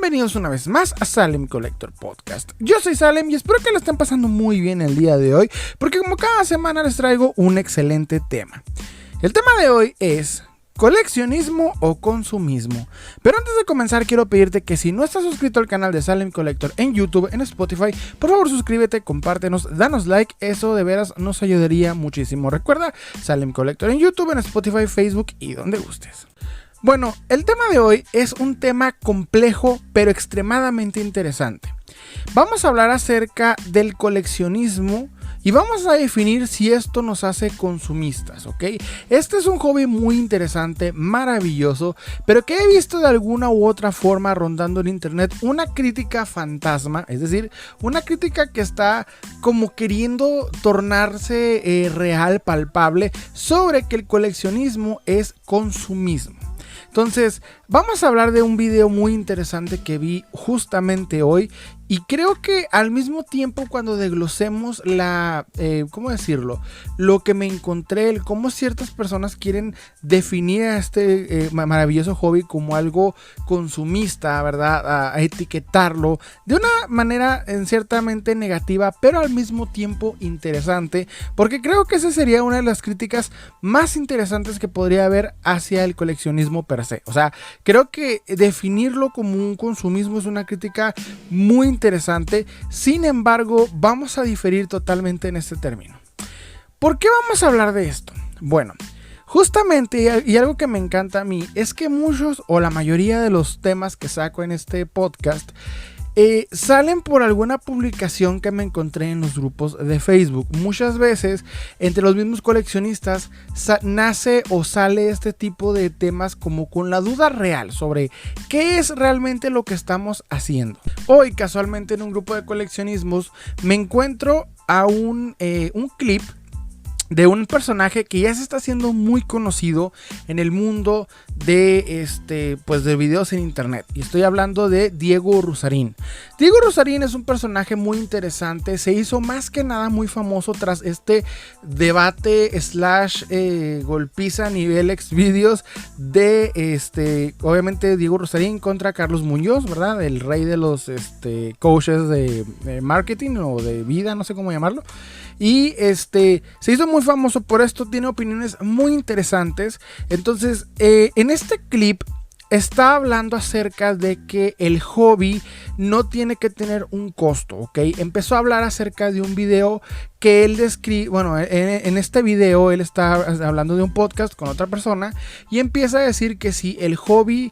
Bienvenidos una vez más a Salem Collector Podcast. Yo soy Salem y espero que lo estén pasando muy bien el día de hoy, porque como cada semana les traigo un excelente tema. El tema de hoy es coleccionismo o consumismo. Pero antes de comenzar quiero pedirte que si no estás suscrito al canal de Salem Collector en YouTube, en Spotify, por favor suscríbete, compártenos, danos like, eso de veras nos ayudaría muchísimo. Recuerda, Salem Collector en YouTube, en Spotify, Facebook y donde gustes. Bueno, el tema de hoy es un tema complejo pero extremadamente interesante. Vamos a hablar acerca del coleccionismo y vamos a definir si esto nos hace consumistas, ¿ok? Este es un hobby muy interesante, maravilloso, pero que he visto de alguna u otra forma rondando en internet una crítica fantasma, es decir, una crítica que está como queriendo tornarse real, palpable, sobre que el coleccionismo es consumismo. Entonces, vamos a hablar de un video muy interesante que vi justamente hoy y creo que al mismo tiempo cuando desglosemos ¿cómo decirlo? Lo que me encontré, el cómo ciertas personas quieren definir a este maravilloso hobby como algo consumista, ¿verdad? A etiquetarlo de una manera ciertamente negativa, pero al mismo tiempo interesante, porque creo que esa sería una de las críticas más interesantes que podría haber hacia el coleccionismo per se. O sea, creo que definirlo como un consumismo es una crítica muy interesante. Sin embargo, vamos a diferir totalmente en este término. ¿Por qué vamos a hablar de esto? Bueno, justamente, y algo que me encanta a mí, es que muchos o la mayoría de los temas que saco en este podcast salen por alguna publicación que me encontré en los grupos de Facebook. Muchas veces entre los mismos coleccionistas nace o sale este tipo de temas como con la duda real sobre qué es realmente lo que estamos haciendo. Hoy casualmente en un grupo de coleccionismos me encuentro a un clip de un personaje que ya se está haciendo muy conocido en el mundo de de videos en internet. Y estoy hablando de Diego Rusarín. Diego Rusarín es un personaje muy interesante. Se hizo más que nada muy famoso tras este debate / golpiza a nivel Xvideos de obviamente Diego Rusarín contra Carlos Muñoz, ¿verdad? El rey de los coaches de marketing o de vida, no sé cómo llamarlo. Y se hizo muy famoso por esto, tiene opiniones muy interesantes. Entonces, en este clip está hablando acerca de que el hobby no tiene que tener un costo, ¿ok? Empezó a hablar acerca de un video que él describe, bueno, en este video él está hablando de un podcast con otra persona y empieza a decir que si el hobby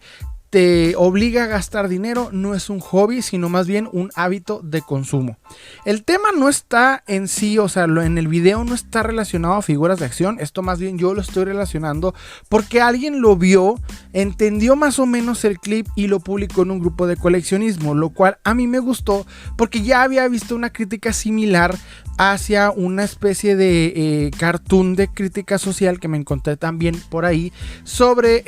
te obliga a gastar dinero, no es un hobby, sino más bien un hábito de consumo. El tema no está en sí, o sea, en el video no está relacionado a figuras de acción. Esto más bien yo lo estoy relacionando porque alguien lo vio, entendió más o menos el clip y lo publicó en un grupo de coleccionismo, lo cual a mí me gustó porque ya había visto una crítica similar hacia una especie de cartoon de crítica social que me encontré también por ahí sobre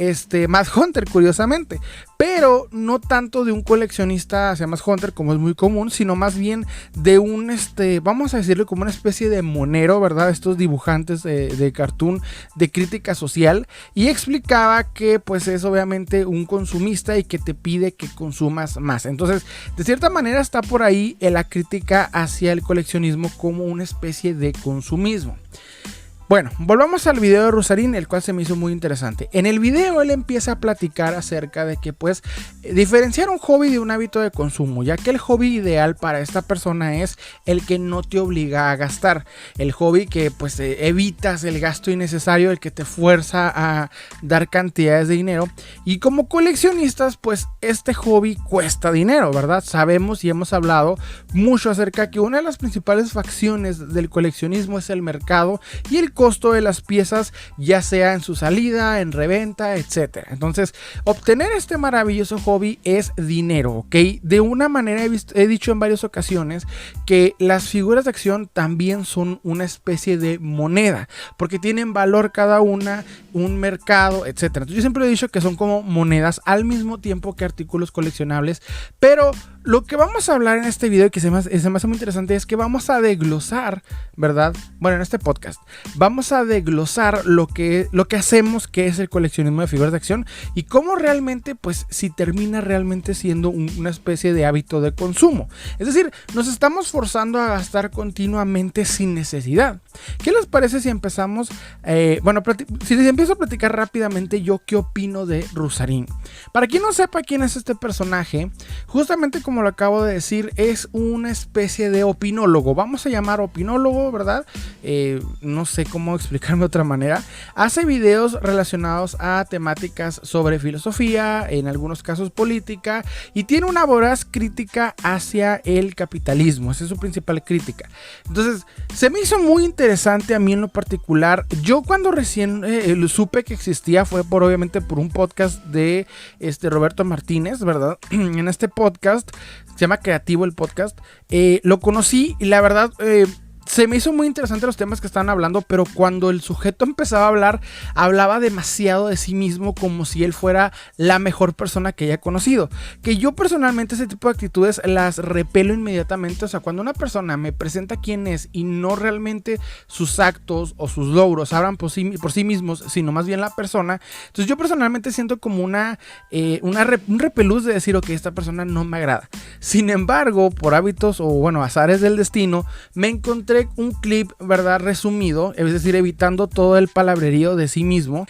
Mad Hunter, curiosamente, pero no tanto de un coleccionista hacia Mad Hunter como es muy común, sino más bien de un vamos a decirlo como una especie de monero, ¿verdad? Estos dibujantes de cartoon de crítica social, y explicaba que pues es obviamente un consumista y que te pide que consumas más. Entonces, de cierta manera está por ahí la crítica hacia el coleccionismo como una especie de consumismo. Bueno, volvamos al video de Rusarín, el cual se me hizo muy interesante. En el video él empieza a platicar acerca de que pues diferenciar un hobby de un hábito de consumo, ya que el hobby ideal para esta persona es el que no te obliga a gastar, el hobby que pues evitas el gasto innecesario, el que te fuerza a dar cantidades de dinero, y como coleccionistas pues este hobby cuesta dinero, ¿verdad? Sabemos y hemos hablado mucho acerca que una de las principales facciones del coleccionismo es el mercado y el costo de las piezas, ya sea en su salida, en reventa, etcétera. Entonces, obtener este maravilloso hobby es dinero, ¿ok? De una manera he dicho en varias ocasiones que las figuras de acción también son una especie de moneda, porque tienen valor cada una, un mercado, etcétera. Entonces, yo siempre he dicho que son como monedas al mismo tiempo que artículos coleccionables, pero lo que vamos a hablar en este video y que se me hace muy interesante es que vamos a desglosar, ¿verdad? Bueno, en este podcast vamos vamos a desglosar lo que hacemos, que es el coleccionismo de figuras de acción, y cómo realmente, pues, si termina realmente siendo una especie de hábito de consumo. Es decir, nos estamos forzando a gastar continuamente sin necesidad. ¿Qué les parece si empezamos? Si les empiezo a platicar rápidamente yo qué opino de Rusarín. Para quien no sepa quién es este personaje, justamente como lo acabo de decir, es una especie de opinólogo. Vamos a llamar opinólogo, ¿verdad? No sé cómo explicarme de otra manera. Hace videos relacionados a temáticas sobre filosofía, en algunos casos política, y tiene una voraz crítica hacia el capitalismo. Esa es su principal crítica. Entonces, se me hizo muy interesante a mí en lo particular. Yo cuando recién supe que existía fue obviamente por un podcast de Roberto Martínez, ¿verdad? En este podcast, se llama Creativo el podcast, lo conocí y la verdad... se me hizo muy interesante los temas que estaban hablando, pero cuando el sujeto empezaba a hablar, hablaba demasiado de sí mismo como si él fuera la mejor persona que haya conocido. Que yo personalmente ese tipo de actitudes las repelo inmediatamente. O sea, cuando una persona me presenta quién es y no realmente sus actos o sus logros hablan por sí mismos, sino más bien la persona, entonces yo personalmente siento como un repelús de decir, ok, esta persona no me agrada. Sin embargo, por hábitos o bueno, azares del destino, me encontré un clip, ¿verdad? Resumido, es decir, evitando todo el palabrerío de sí mismo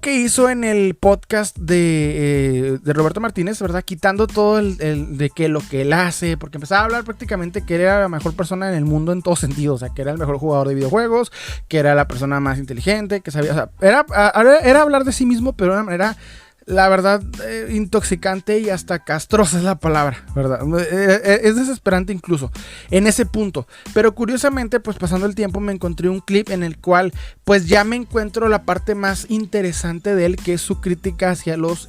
que hizo en el podcast de Roberto Martínez, ¿verdad? Quitando todo de que lo que él hace, porque empezaba a hablar prácticamente que era la mejor persona en el mundo en todo sentido, o sea, que era el mejor jugador de videojuegos, que era la persona más inteligente, que sabía, o sea, era hablar de sí mismo, pero de una manera... La verdad, intoxicante y hasta castrosa es la palabra, ¿verdad? Es desesperante incluso en ese punto. Pero curiosamente, pues pasando el tiempo me encontré un clip en el cual pues ya me encuentro la parte más interesante de él, que es su crítica hacia los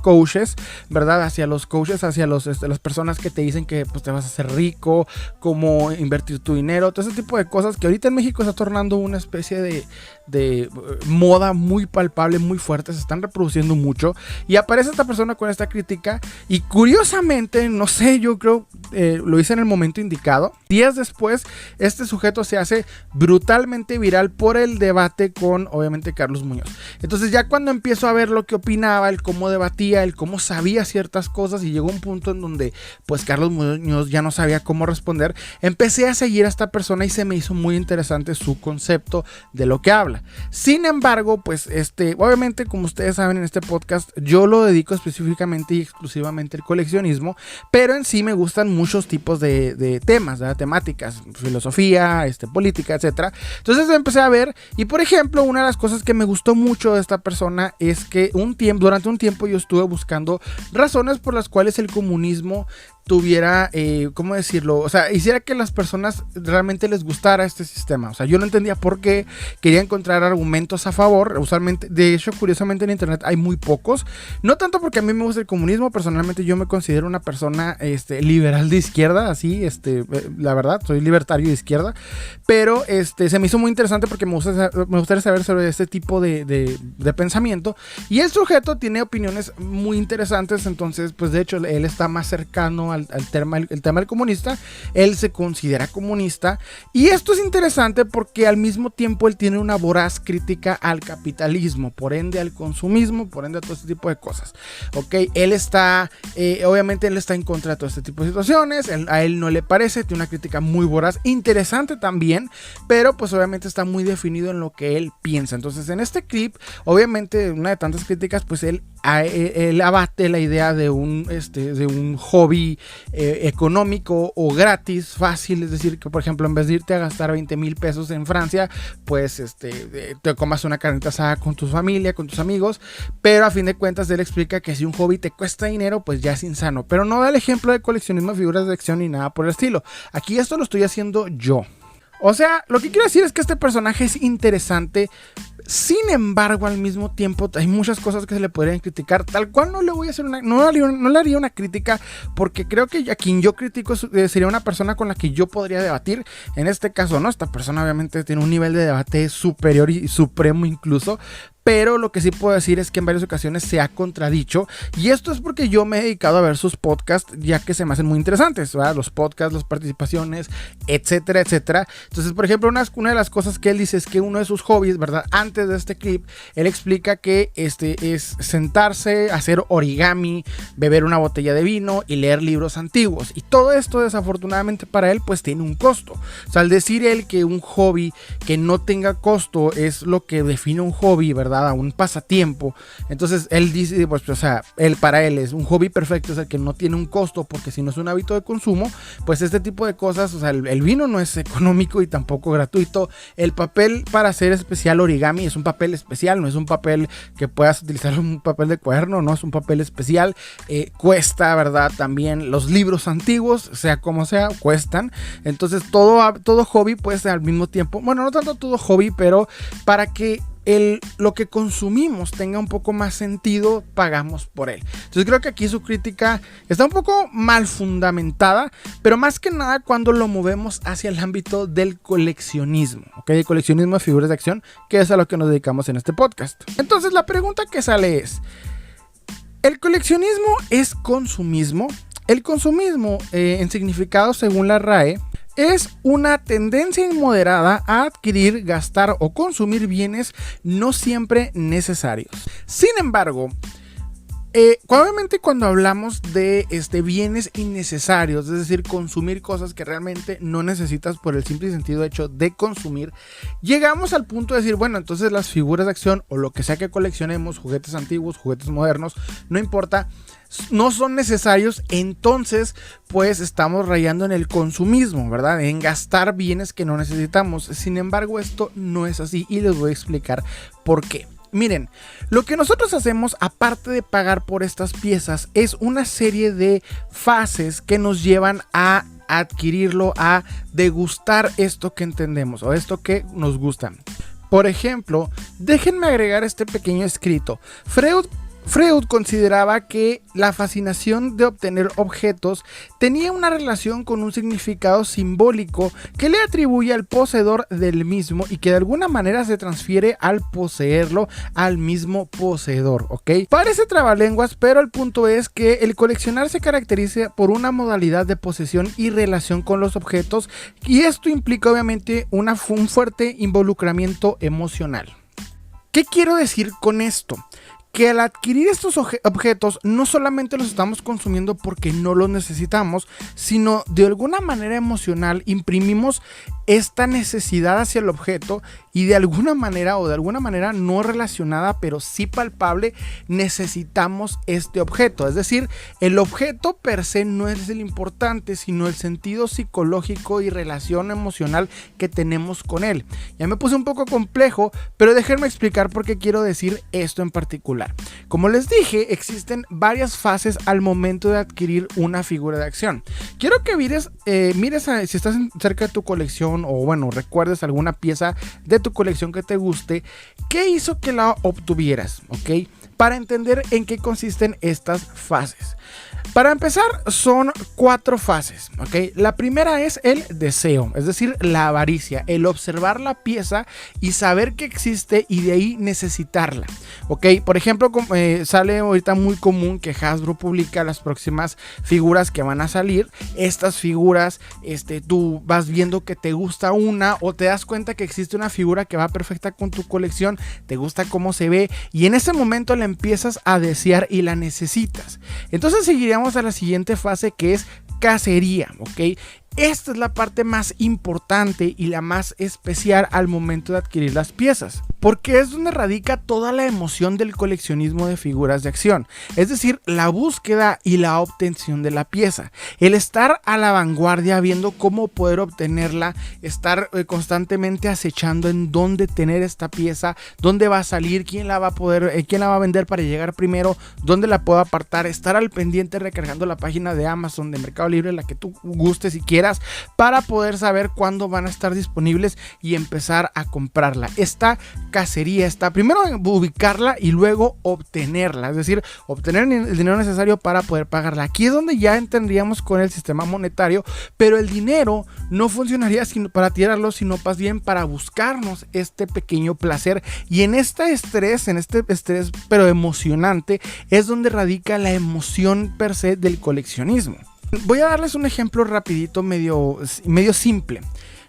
coaches, ¿verdad? Hacia los coaches, hacia las personas que te dicen que pues te vas a hacer rico, cómo invertir tu dinero, todo ese tipo de cosas que ahorita en México está tornando una especie de moda muy palpable, muy fuerte, se están reproduciendo mucho. Y aparece esta persona con esta crítica y curiosamente, no sé, yo creo lo hice en el momento indicado. Días después, este sujeto se hace brutalmente viral por el debate con, obviamente, Carlos Muñoz. Entonces ya cuando empiezo a ver lo que opinaba, el cómo debatía, el cómo sabía ciertas cosas, y llegó un punto en donde pues Carlos Muñoz ya no sabía cómo responder, empecé a seguir a esta persona y se me hizo muy interesante su concepto de lo que habla. Sin embargo, pues obviamente, como ustedes saben, en este podcast yo lo dedico específicamente y exclusivamente al coleccionismo, pero en sí me gustan muchos tipos de temas, ¿verdad? Temáticas, filosofía, política, etcétera. Entonces empecé a ver, y por ejemplo, una de las cosas que me gustó mucho de esta persona es que durante un tiempo yo estuve buscando razones por las cuales el comunismo tuviera, ¿cómo decirlo? O sea, hiciera que las personas realmente les gustara este sistema. O sea, yo no entendía por qué, quería encontrar argumentos a favor. Usualmente, de hecho, curiosamente en internet hay muy pocos. No tanto porque a mí me gusta el comunismo, personalmente yo me considero una persona liberal de izquierda, así, la verdad, soy libertario de izquierda. Pero se me hizo muy interesante porque me gustaría saber sobre este tipo de pensamiento. Y el sujeto tiene opiniones muy interesantes, entonces, pues de hecho, él está más cercano al tema del comunista. Él se considera comunista, y esto es interesante porque al mismo tiempo él tiene una voraz crítica al capitalismo, por ende al consumismo, por ende a todo este tipo de cosas. Ok, él está obviamente él está en contra de todo este tipo de situaciones, a él no le parece, tiene una crítica muy voraz, interesante también, pero pues obviamente está muy definido en lo que él piensa. Entonces en este clip, obviamente una de tantas críticas, pues él abate la idea de un hobby económico o gratis, fácil, es decir, que por ejemplo en vez de irte a gastar 20,000 pesos en Francia, pues te comas una carnita asada con tu familia, con tus amigos, pero a fin de cuentas él explica que si un hobby te cuesta dinero, pues ya es insano, pero no da el ejemplo de coleccionismo de figuras de acción ni nada por el estilo. Aquí esto lo estoy haciendo yo. O sea, lo que quiero decir es que este personaje es interesante. Sin embargo, al mismo tiempo hay muchas cosas que se le podrían criticar. Tal cual no le voy a hacer no le haría una crítica, porque creo que a quien yo critico sería una persona con la que yo podría debatir. En este caso no, esta persona obviamente tiene un nivel de debate superior y supremo incluso, pero lo que sí puedo decir es que en varias ocasiones se ha contradicho, y esto es porque yo me he dedicado a ver sus podcasts, ya que se me hacen muy interesantes, ¿verdad? Los podcasts, las participaciones, etcétera, etcétera. Entonces, por ejemplo, una de las cosas que él dice es que uno de sus hobbies, ¿verdad? Antes de este clip, él explica que es sentarse, hacer origami, beber una botella de vino y leer libros antiguos, y todo esto desafortunadamente para él pues tiene un costo. O sea, al decir él que un hobby que no tenga costo es lo que define un hobby, ¿verdad? A un pasatiempo. Entonces él dice, pues, o sea, para él es un hobby perfecto, es el que no tiene un costo, porque si no es un hábito de consumo, pues este tipo de cosas, o sea, el vino no es económico y tampoco gratuito. El papel para hacer especial origami es un papel especial, no es un papel que puedas utilizar, un papel de cuaderno, no es un papel especial. Cuesta, ¿verdad? También los libros antiguos, sea como sea, cuestan. Entonces todo hobby puede ser al mismo tiempo, bueno, no tanto todo hobby, pero para que lo que consumimos tenga un poco más sentido, pagamos por él. Entonces creo que aquí su crítica está un poco mal fundamentada, pero más que nada cuando lo movemos hacia el ámbito del coleccionismo, ¿ok? El coleccionismo de figuras de acción, que es a lo que nos dedicamos en este podcast. Entonces la pregunta que sale es: ¿el coleccionismo es consumismo? El consumismo, en significado según la RAE, es una tendencia inmoderada a adquirir, gastar o consumir bienes no siempre necesarios. Sin embargo, obviamente cuando hablamos de bienes innecesarios, es decir, consumir cosas que realmente no necesitas por el simple y sencillo hecho de consumir, llegamos al punto de decir, bueno, entonces las figuras de acción o lo que sea que coleccionemos, juguetes antiguos, juguetes modernos, no importa, no son necesarios. Entonces pues estamos rayando en el consumismo, ¿verdad? En gastar bienes que no necesitamos. Sin embargo, esto no es así y les voy a explicar por qué. Miren, lo que nosotros hacemos, aparte de pagar por estas piezas, es una serie de fases que nos llevan a adquirirlo, a degustar esto que entendemos o esto que nos gusta. Por ejemplo, déjenme agregar este pequeño escrito. Freud consideraba que la fascinación de obtener objetos tenía una relación con un significado simbólico que le atribuye al poseedor del mismo y que de alguna manera se transfiere al poseerlo al mismo poseedor, ¿ok? Parece trabalenguas, pero el punto es que el coleccionar se caracteriza por una modalidad de posesión y relación con los objetos, y esto implica obviamente un fuerte involucramiento emocional. ¿Qué quiero decir con esto? Que al adquirir estos objetos no solamente los estamos consumiendo porque no los necesitamos, sino de alguna manera emocional imprimimos esta necesidad hacia el objeto y de alguna manera no relacionada pero sí palpable necesitamos este objeto. Es decir, el objeto per se no es el importante, sino el sentido psicológico y relación emocional que tenemos con él. Ya me puse un poco complejo, pero déjenme explicar por qué quiero decir esto en particular. Como les dije, existen varias fases al momento de adquirir una figura de acción. Quiero que mires si estás cerca de tu colección o bueno, recuerdes alguna pieza de tu colección que te guste, ¿qué hizo que la obtuvieras? ¿Ok? Para entender en qué consisten estas fases. Para empezar, son 4 fases, ¿ok? La primera es el deseo, es decir, la avaricia, el observar la pieza y saber que existe y de ahí necesitarla, ¿ok? Por ejemplo, sale ahorita muy común que Hasbro publica las próximas figuras que van a salir. Estas figuras, tú vas viendo que te gusta una o te das cuenta que existe una figura que va perfecta con tu colección, te gusta cómo se ve y en ese momento la empiezas a desear y la necesitas. Entonces seguiríamos a la siguiente fase, que es cacería, ¿ok? Esta es la parte más importante y la más especial al momento de adquirir las piezas, porque es donde radica toda la emoción del coleccionismo de figuras de acción, es decir, la búsqueda y la obtención de la pieza, el estar a la vanguardia viendo cómo poder obtenerla, estar constantemente acechando en dónde tener esta pieza, dónde va a salir, quién la va a vender para llegar primero, dónde la puedo apartar, estar al pendiente recargando la página de Amazon, de Mercado Libre, la que tú gustes y quieras, para poder saber cuándo van a estar disponibles y empezar a comprarla. Esta cacería está primero en ubicarla y luego obtenerla, es decir, obtener el dinero necesario para poder pagarla. Aquí es donde ya entenderíamos con el sistema monetario, pero el dinero no funcionaría para tirarlo, sino más bien para buscarnos este pequeño placer. Y en este estrés pero emocionante, es donde radica la emoción per se del coleccionismo. Voy a darles un ejemplo rapidito, medio simple.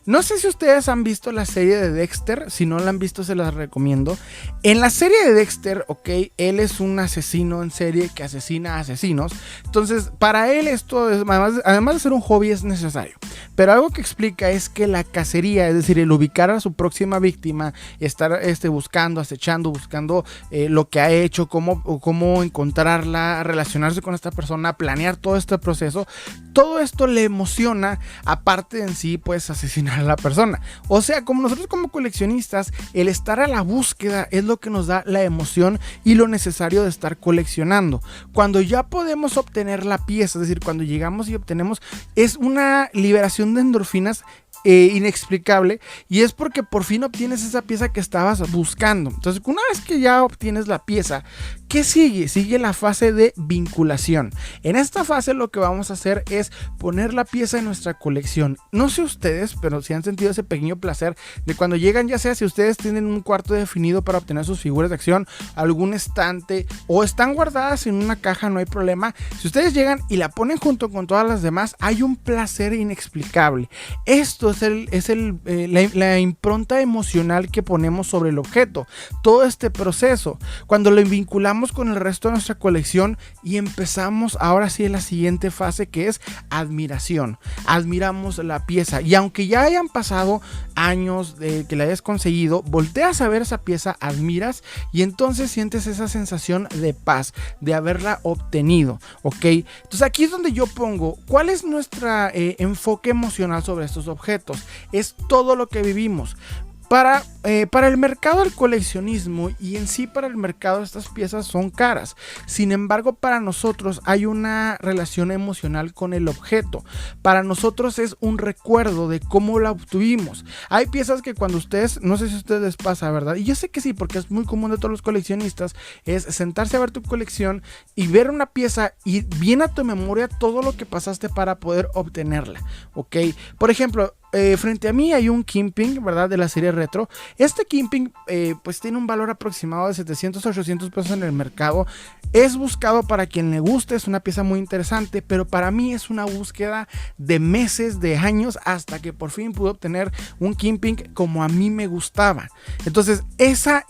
No sé si ustedes han visto la serie de Dexter. Si no la han visto, se las recomiendo. En la serie de Dexter, ok, él es un asesino en serie que asesina a asesinos. Entonces, para él esto, además de ser un hobby, es necesario. Pero algo que explica es que la cacería, es decir, el ubicar a su próxima víctima, estar buscando, acechando, buscando lo que ha hecho, cómo encontrarla, relacionarse con esta persona, planear todo este proceso, todo esto le emociona, aparte de en sí, pues, asesinar a la persona. O sea, como nosotros como coleccionistas, el estar a la búsqueda es lo que nos da la emoción y lo necesario de estar coleccionando. Cuando ya podemos obtener la pieza, es decir, cuando llegamos y obtenemos, es una liberación de endorfinas inexplicable, y es porque por fin obtienes esa pieza que estabas buscando. Entonces, una vez que ya obtienes la pieza, ¿qué sigue? Sigue la fase de vinculación. En esta fase lo que vamos a hacer es poner la pieza en nuestra colección. No sé ustedes, pero si han sentido ese pequeño placer de cuando llegan, ya sea si ustedes tienen un cuarto definido para obtener sus figuras de acción, algún estante, o están guardadas en una caja, no hay problema. Si ustedes llegan y la ponen junto con todas las demás, hay un placer inexplicable. Esto es la impronta emocional que ponemos sobre el objeto. Todo este proceso, cuando lo vinculamos con el resto de nuestra colección y empezamos ahora sí en la siguiente fase, que es admiración. Admiramos la pieza, y aunque ya hayan pasado años de que la hayas conseguido, volteas a ver esa pieza, admiras, y entonces sientes esa sensación de paz, de haberla obtenido, ¿ok? Entonces aquí es donde yo pongo, ¿cuál es nuestro enfoque emocional sobre estos objetos? Es todo lo que vivimos. Para el mercado del coleccionismo y en sí para el mercado, estas piezas son caras. Sin embargo, para nosotros hay una relación emocional con el objeto. Para nosotros es un recuerdo de cómo la obtuvimos. Hay piezas que cuando ustedes, no sé si a ustedes les pasa, ¿verdad? Y yo sé que sí, porque es muy común de todos los coleccionistas, es sentarse a ver tu colección y ver una pieza y viene a tu memoria todo lo que pasaste para poder obtenerla, ¿ok? Por ejemplo, frente a mí hay un Kingpin, ¿verdad? De la serie retro. Este Kingpin pues tiene un valor aproximado de 700 a 800 pesos en el mercado. Es buscado para quien le guste, es una pieza muy interesante, pero para mí es una búsqueda de meses, de años, hasta que por fin pude obtener un Kingpin como a mí me gustaba. Entonces esa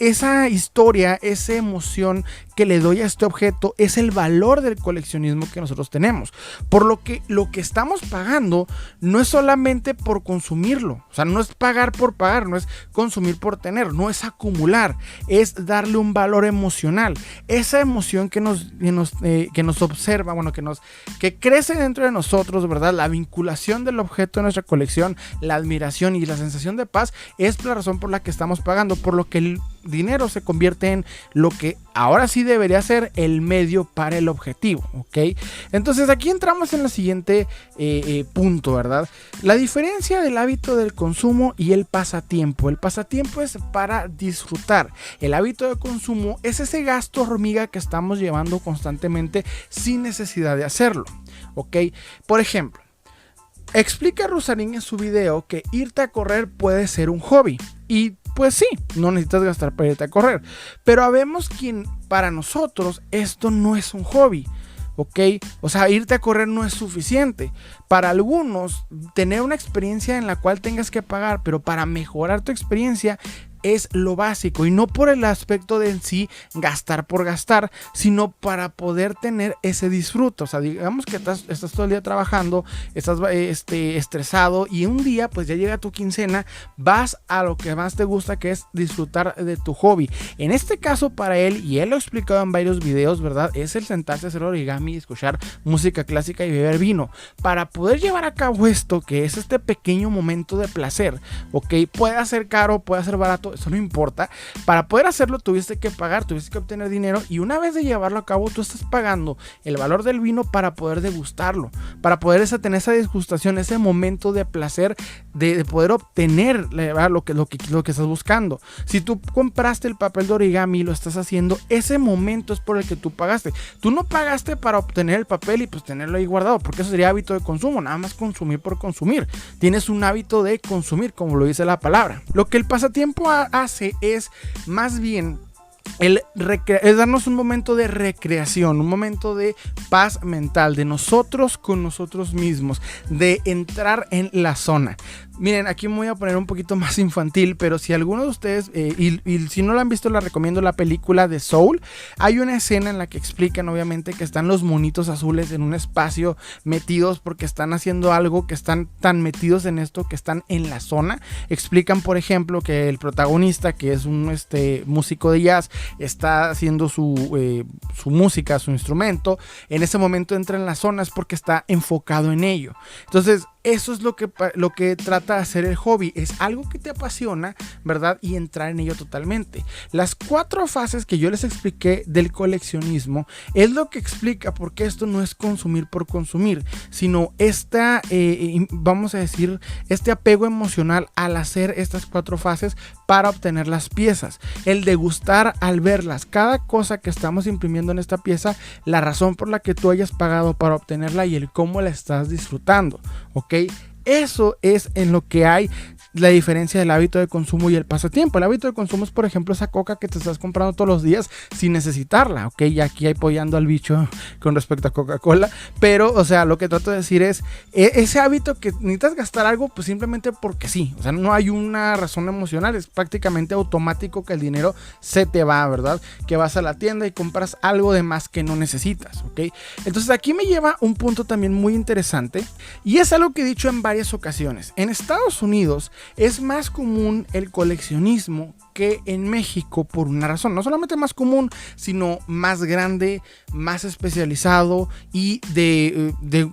historia, esa emoción que le doy a este objeto es el valor del coleccionismo que nosotros tenemos. Por lo que estamos pagando no es solamente por consumirlo, o sea, no es pagar por pagar, no es consumir por tener, no es acumular, es darle un valor emocional. Esa emoción que nos observa, bueno, que crece dentro de nosotros, ¿verdad? La vinculación del objeto en nuestra colección, la admiración y la sensación de paz es la razón por la que estamos pagando, por lo que el dinero se convierte en lo que ahora sí debería ser el medio para el objetivo, ¿ok? Entonces aquí entramos en el siguiente punto, ¿verdad? La diferencia del hábito del consumo y el pasatiempo. El pasatiempo es para disfrutar. El hábito de consumo es ese gasto hormiga que estamos llevando constantemente sin necesidad de hacerlo, ¿ok? Por ejemplo, explica Rusarín en su video que irte a correr puede ser un hobby. Y pues sí, no necesitas gastar para irte a correr. Pero habemos quien para nosotros esto no es un hobby, ¿ok? O sea, irte a correr no es suficiente. Para algunos, tener una experiencia en la cual tengas que pagar, pero para mejorar tu experiencia es lo básico, y no por el aspecto de en sí gastar por gastar, sino para poder tener ese disfrute. O sea, digamos que estás todo el día trabajando, estás estresado, y un día pues ya llega tu quincena, vas a lo que más te gusta, que es disfrutar de tu hobby. En este caso para él, y él lo ha explicado en varios videos, ¿verdad? Es el sentarse a hacer origami, escuchar música clásica y beber vino. Para poder llevar a cabo esto, que es este pequeño momento de placer, ¿ok? Puede ser caro, puede ser barato, eso no importa. Para poder hacerlo tuviste que pagar, tuviste que obtener dinero, y una vez de llevarlo a cabo tú estás pagando el valor del vino para poder degustarlo, para poder tener esa degustación, ese momento de placer de poder obtener lo que estás buscando. Si tú compraste el papel de origami y lo estás haciendo, ese momento es por el que tú pagaste. Tú no pagaste para obtener el papel y pues tenerlo ahí guardado, porque eso sería hábito de consumo, nada más consumir por consumir. Tienes un hábito de consumir, como lo dice la palabra. Lo que el pasatiempo hace es más bien es darnos un momento de recreación, un momento de paz mental, de nosotros con nosotros mismos, de entrar en la zona. Miren, aquí me voy a poner un poquito más infantil, pero si alguno de ustedes, y si no lo han visto, les recomiendo la película de Soul. Hay una escena en la que explican, obviamente, que están los monitos azules en un espacio metidos porque están haciendo algo, que están tan metidos en esto que están en la zona. Explican, por ejemplo, que el protagonista, que es un músico de jazz, está haciendo su música, su instrumento. En ese momento entra en la zona, es porque está enfocado en ello. Entonces, eso es lo que trata de hacer el hobby, es algo que te apasiona, ¿verdad? Y entrar en ello totalmente. Las 4 fases que yo les expliqué del coleccionismo es lo que explica por qué esto no es consumir por consumir, sino vamos a decir, este apego emocional al hacer estas 4 fases para obtener las piezas. El degustar al verlas, cada cosa que estamos imprimiendo en esta pieza, la razón por la que tú hayas pagado para obtenerla y el cómo la estás disfrutando, ¿ok? Eso es en lo que hay la diferencia del hábito de consumo y el pasatiempo. El hábito de consumo es, por ejemplo, esa coca que te estás comprando todos los días sin necesitarla, ¿ok? Y aquí apoyando al bicho con respecto a Coca-Cola. Pero, o sea, lo que trato de decir es ese hábito que necesitas gastar algo, pues simplemente porque sí. O sea, no hay una razón emocional, es prácticamente automático que el dinero se te va, ¿verdad? Que vas a la tienda y compras algo de más que no necesitas, ¿ok? Entonces aquí me lleva un punto también muy interesante, y es algo que he dicho en varias ocasiones. En Estados Unidos es más común el coleccionismo que en México, por una razón, no solamente más común, sino más grande, más especializado y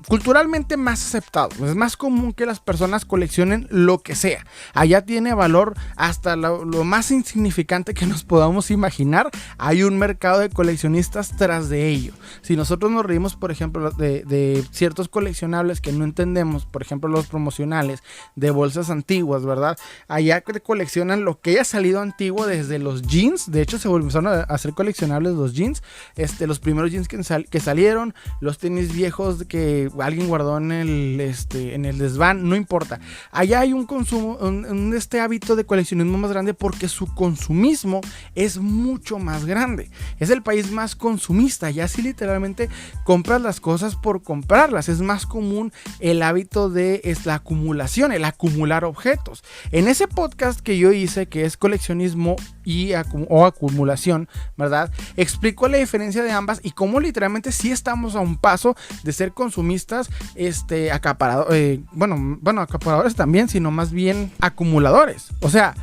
culturalmente más aceptado. Es más común que las personas coleccionen lo que sea. Allá tiene valor hasta lo más insignificante que nos podamos imaginar. Hay un mercado de coleccionistas tras de ello. Si nosotros nos reímos, por ejemplo, de ciertos coleccionables que no entendemos, por ejemplo los promocionales de bolsas antiguas, ¿verdad? Allá coleccionan lo que haya salido antiguo, desde los jeans. De hecho, se volvieron a hacer coleccionables los jeans, los primeros jeans que salieron, los tenis viejos que alguien guardó en el desván, no importa. Allá hay un consumo, este hábito de coleccionismo más grande, porque su consumismo es mucho más grande. Es el país más consumista. Ya sí, literalmente compras las cosas por comprarlas. Es más común el hábito de la acumulación, el acumular objetos. En ese podcast que yo hice, que es coleccionismo o acumulación, ¿verdad? Explico la diferencia de ambas y cómo literalmente sí estamos a un paso de ser consumistas, acaparadores también, sino más bien acumuladores. O sea,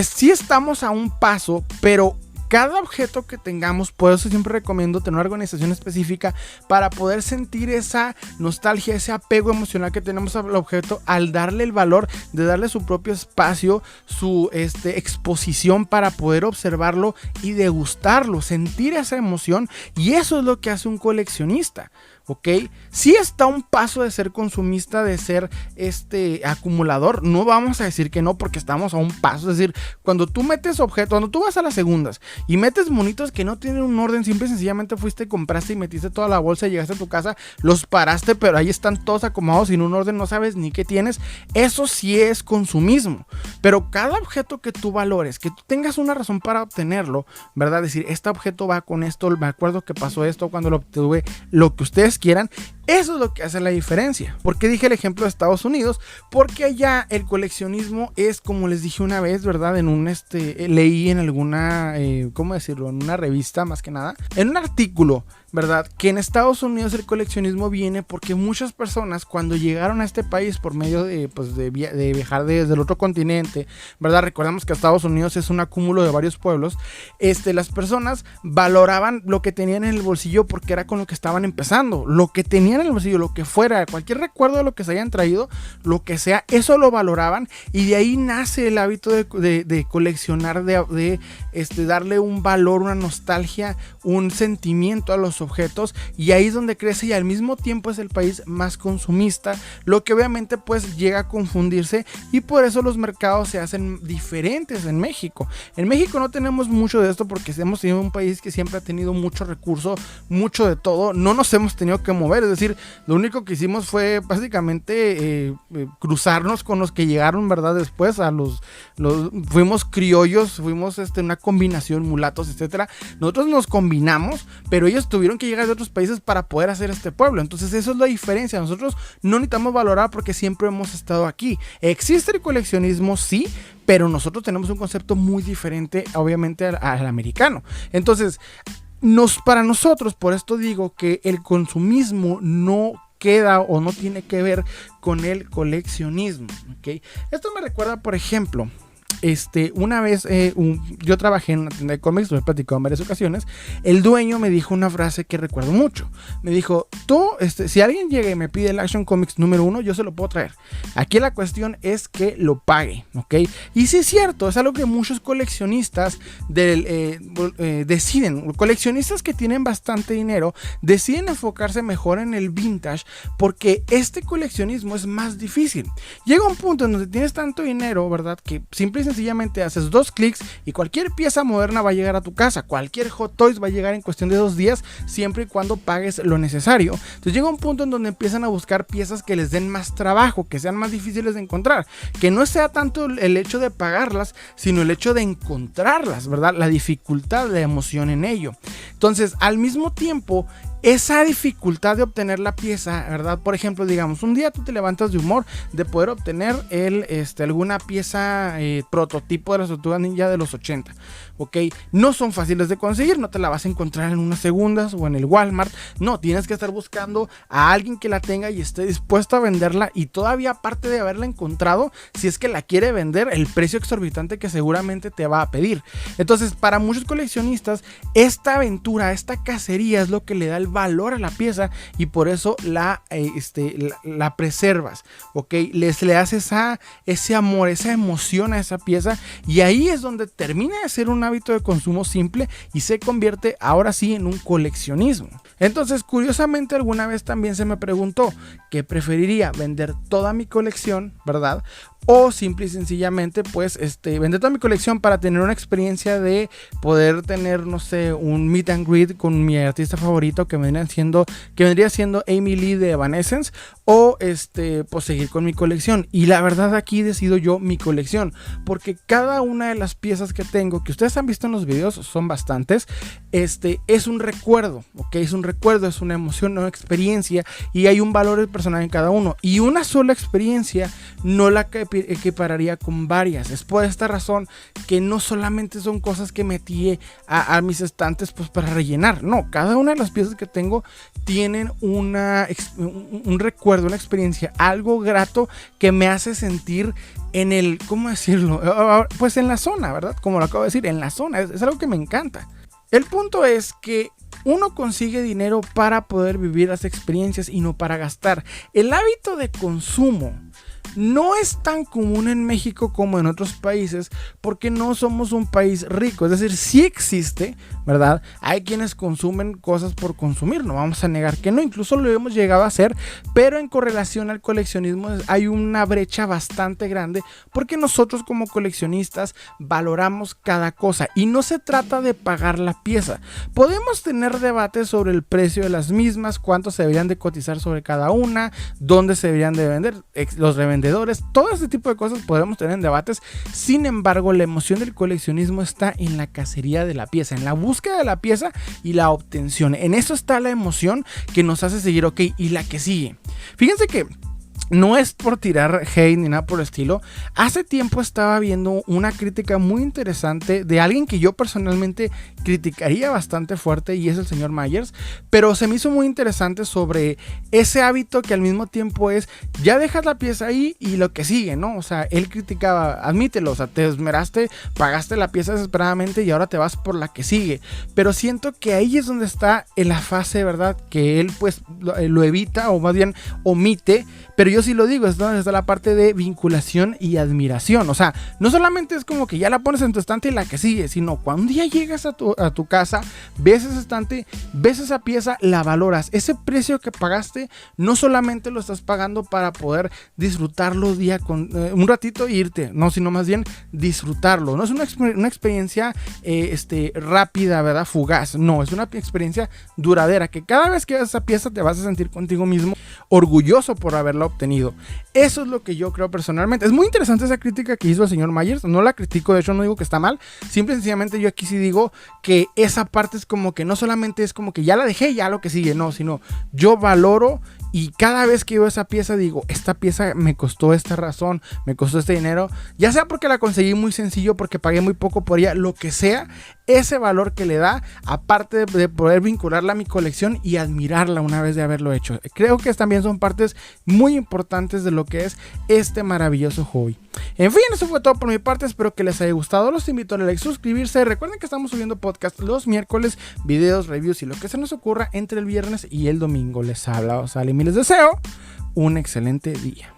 sí estamos a un paso, pero cada objeto que tengamos, por eso siempre recomiendo tener una organización específica para poder sentir esa nostalgia, ese apego emocional que tenemos al objeto, al darle el valor de darle su propio espacio, su exposición para poder observarlo y degustarlo, sentir esa emoción. Y eso es lo que hace un coleccionista, ¿ok? Sí está a un paso de ser consumista, de ser acumulador. No vamos a decir que no, porque estamos a un paso. Es decir, cuando tú metes objetos, cuando tú vas a las segundas y metes monitos que no tienen un orden, simple y sencillamente fuiste, compraste y metiste toda la bolsa, llegaste a tu casa, los paraste, pero ahí están todos acomodados sin un orden, no sabes ni qué tienes. Eso sí es consumismo. Pero cada objeto que tú valores, que tú tengas una razón para obtenerlo, ¿verdad? Decir, este objeto va con esto, me acuerdo que pasó esto cuando lo obtuve, lo que ustedes quieran. Eso es lo que hace la diferencia. ¿Por qué dije el ejemplo de Estados Unidos? Porque allá el coleccionismo es, como les dije una vez, ¿verdad? En un leí en alguna, ¿cómo decirlo? En una revista, más que nada, en un artículo, ¿verdad? Que en Estados Unidos el coleccionismo viene porque muchas personas, cuando llegaron a este país por medio de viajar desde el otro continente, ¿verdad? Recordemos que Estados Unidos es un acúmulo de varios pueblos. Las personas valoraban lo que tenían en el bolsillo porque era con lo que estaban empezando. Lo que tenían traían en el bolsillo, lo que fuera, cualquier recuerdo de lo que se hayan traído, lo que sea, eso lo valoraban, y de ahí nace el hábito de coleccionar, de darle un valor, una nostalgia, un sentimiento a los objetos, y ahí es donde crece, y al mismo tiempo es el país más consumista, lo que obviamente pues llega a confundirse, y por eso los mercados se hacen diferentes en México. En México no tenemos mucho de esto porque hemos tenido un país que siempre ha tenido mucho recurso, mucho de todo, no nos hemos tenido que mover, es decir, lo único que hicimos fue básicamente cruzarnos con los que llegaron, ¿verdad? Después fuimos criollos, fuimos una combinación, mulatos, etcétera. Nosotros nos combinamos, pero ellos tuvieron que llegar de otros países para poder hacer este pueblo. Entonces eso es la diferencia. Nosotros no necesitamos valorar porque siempre hemos estado aquí. Existe el coleccionismo, sí, pero nosotros tenemos un concepto muy diferente, obviamente, al americano. Entonces, para nosotros, por esto digo que el consumismo no queda o no tiene que ver con el coleccionismo, ¿okay? Esto me recuerda, por ejemplo, una vez yo trabajé en una tienda de cómics, lo he platicado en varias ocasiones. El dueño me dijo una frase que recuerdo mucho. Me dijo, si alguien llega y me pide el Action Comics número 1, yo se lo puedo traer. Aquí la cuestión es que lo pague, ¿ok? Y sí es cierto, es algo que muchos coleccionistas deciden. Coleccionistas que tienen bastante dinero deciden enfocarse mejor en el vintage porque este coleccionismo es más difícil. Llega un punto en donde tienes tanto dinero, ¿verdad? Que simple y sencillamente haces 2 clics y cualquier pieza moderna va a llegar a tu casa, cualquier Hot Toys va a llegar en cuestión de 2 días, siempre y cuando pagues lo necesario. Entonces llega un punto en donde empiezan a buscar piezas que les den más trabajo, que sean más difíciles de encontrar, que no sea tanto el hecho de pagarlas, sino el hecho de encontrarlas, ¿verdad? La dificultad, la emoción en ello. Entonces, al mismo tiempo, esa dificultad de obtener la pieza, ¿verdad? Por ejemplo, digamos, un día tú te levantas de humor de poder obtener alguna pieza prototipo de las Tortugas Ninja de los 80, ¿ok? No son fáciles de conseguir, no te la vas a encontrar en unas segundas o en el Walmart, no, tienes que estar buscando a alguien que la tenga y esté dispuesto a venderla, y todavía aparte de haberla encontrado, si es que la quiere vender, el precio exorbitante que seguramente te va a pedir. Entonces, para muchos coleccionistas, esta aventura, esta cacería es lo que le da el valor a la pieza, y por eso la preservas, ¿ok? Le haces ese amor, esa emoción a esa pieza, y ahí es donde termina de ser un hábito de consumo simple y se convierte ahora sí en un coleccionismo. Entonces, curiosamente, alguna vez también se me preguntó ¿qué preferiría? ¿Vender toda mi colección, verdad? O simple y sencillamente pues vender toda mi colección para tener una experiencia de poder tener, no sé, un meet and greet con mi artista favorito que vendría siendo Amy Lee de Evanescence, o pues seguir con mi colección. Y la verdad, aquí decido yo mi colección, porque cada una de las piezas que tengo, que ustedes han visto en los videos, son bastantes, es un recuerdo, ¿ok? Es un recuerdo, es una emoción, una experiencia, y hay un valor personal en cada uno, y una sola experiencia no la equipararía con varias. Es por esta razón que no solamente son cosas que metí a mis estantes pues para rellenar, no, cada una de las piezas que tengo tienen un recuerdo, una experiencia, algo grato que me hace sentir en el, ¿cómo decirlo? Pues en la zona, ¿verdad? Como lo acabo de decir, en la zona, es algo que me encanta. El punto es que uno consigue dinero para poder vivir las experiencias y no para gastar. El hábito de consumo no es tan común en México como en otros países, porque no somos un país rico. Es decir, sí existe, ¿verdad? Hay quienes consumen cosas por consumir, no vamos a negar que no, incluso lo hemos llegado a hacer, pero en correlación al coleccionismo hay una brecha bastante grande, porque nosotros como coleccionistas valoramos cada cosa y no se trata de pagar la pieza. Podemos tener debates sobre el precio de las mismas, cuánto se deberían de cotizar sobre cada una, dónde se deberían de vender, los revendedores, todo este tipo de cosas podremos tener en debates. Sin embargo, la emoción del coleccionismo está en la cacería de la pieza, en la búsqueda de la pieza y la obtención. En eso está la emoción que nos hace seguir, ok, y la que sigue. Fíjense que no es por tirar hate ni nada por el estilo. Hace tiempo estaba viendo una crítica muy interesante de alguien que yo personalmente criticaría bastante fuerte, y es el señor Myers. Pero se me hizo muy interesante sobre ese hábito que al mismo tiempo es, ya dejas la pieza ahí y lo que sigue, ¿no? O sea, él criticaba, admítelo, o sea, te esmeraste, pagaste la pieza desesperadamente y ahora te vas por la que sigue. Pero siento que ahí es donde está en la fase, ¿verdad? Que él pues lo evita, o más bien omite. Pero yo sí lo digo, es donde está la parte de vinculación y admiración. O sea, no solamente es como que ya la pones en tu estante y la que sigue, sino cuando ya llegas a tu casa, ves ese estante, ves esa pieza, la valoras. Ese precio que pagaste, no solamente lo estás pagando para poder disfrutarlo un ratito e irte, no, sino más bien disfrutarlo. No es una experiencia rápida, ¿verdad? Fugaz. No, es una experiencia duradera, que cada vez que veas esa pieza te vas a sentir contigo mismo orgulloso por haberla obtenido. Eso es lo que yo creo personalmente. Es muy interesante esa crítica que hizo el señor Myers. No la critico, de hecho no digo que está mal. Simple y sencillamente yo aquí sí digo que esa parte es como que no solamente es como que ya la dejé, ya lo que sigue, no, sino yo valoro, y cada vez que veo esa pieza digo, esta pieza me costó esta razón, me costó este dinero, ya sea porque la conseguí muy sencillo, porque pagué muy poco por ella, lo que sea, ese valor que le da, aparte de poder vincularla a mi colección y admirarla una vez de haberlo hecho. Creo que también son partes muy importantes de lo que es este maravilloso hobby. En fin, eso fue todo por mi parte, espero que les haya gustado. Los invito a like, suscribirse. Recuerden que estamos subiendo podcast los miércoles, videos, reviews y lo que se nos ocurra entre el viernes y el domingo. Les habla Salim y les deseo un excelente día.